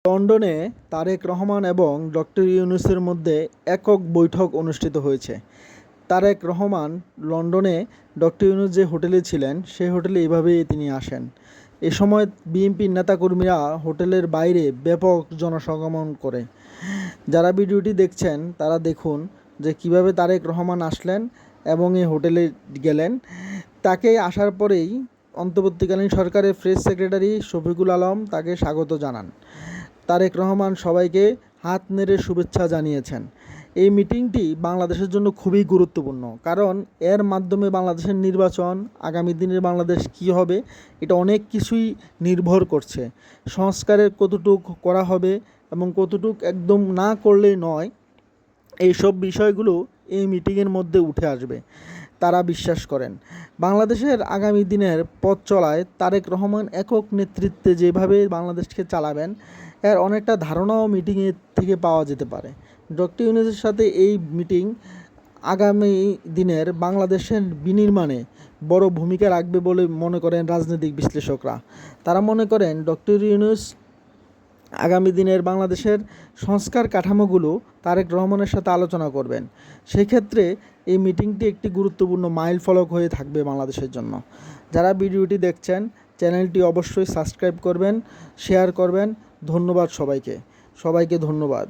লন্ডনে তারেক রহমান এবং ডক্টর ইউনূসের মধ্যে একক বৈঠক অনুষ্ঠিত হয়েছে। তারেক রহমান লন্ডনে ডক্টর ইউনূস যে হোটেলে ছিলেন সেই হোটেলে এভাবেই তিনি আসেন। এ সময় বিএনপির নেতাকর্মীরা হোটেলের বাইরে ব্যাপক জনসমাগম করে। যারা ভিডিওটি দেখছেন তারা দেখুন যে কিভাবে তারেক রহমান আসলেন এবং এই হোটেলে গেলেন। তাকে আসার পরেই অন্তর্বর্তীকালীন সরকারের প্রেস সেক্রেটারি শফিকুল আলম তাকে স্বাগত জানান। তারেক রহমান সবাইকে হাত নেড়ে শুভেচ্ছা জানিয়েছেন। এই মিটিংটি বাংলাদেশের জন্য খুবই গুরুত্বপূর্ণ, কারণ এর মাধ্যমে বাংলাদেশের নির্বাচন, আগামী দিনের বাংলাদেশ কী হবে, এটা অনেক কিছুই নির্ভর করছে। সংস্কারের কতটুক করা হবে এবং কতটুক একদম না করলেই নয়, এইসব বিষয়গুলো এই মিটিংয়ের মধ্যে উঠে আসবে। তারা বিশ্বাস করেন বাংলাদেশের আগামী দিনের পথ চলায় তারেক রহমান একক নেতৃত্বে যেভাবে বাংলাদেশকে চালাবেন, এর অনেকটা ধারণাও মিটিংয়ের থেকে পাওয়া যেতে পারে। ডক্টর ইউনূসের সাথে এই মিটিং আগামী দিনের বাংলাদেশের বিনির্মাণে বড় ভূমিকা রাখবে বলে মনে করেন রাজনৈতিক বিশ্লেষকরা। তারা মনে করেন ডক্টর ইউনূস আগামী দিনের বাংলাদেশের সংস্কার কাঠামোগুলো তারেক রহমানের সাথে আলোচনা করবেন। সেক্ষেত্রে এই মিটিংটি একটি গুরুত্বপূর্ণ মাইল ফলক হয়ে থাকবে বাংলাদেশের জন্য। যারা ভিডিওটি দেখছেন চ্যানেলটি অবশ্যই সাবস্ক্রাইব করবেন, শেয়ার করবেন। ধন্যবাদ সবাইকে ধন্যবাদ।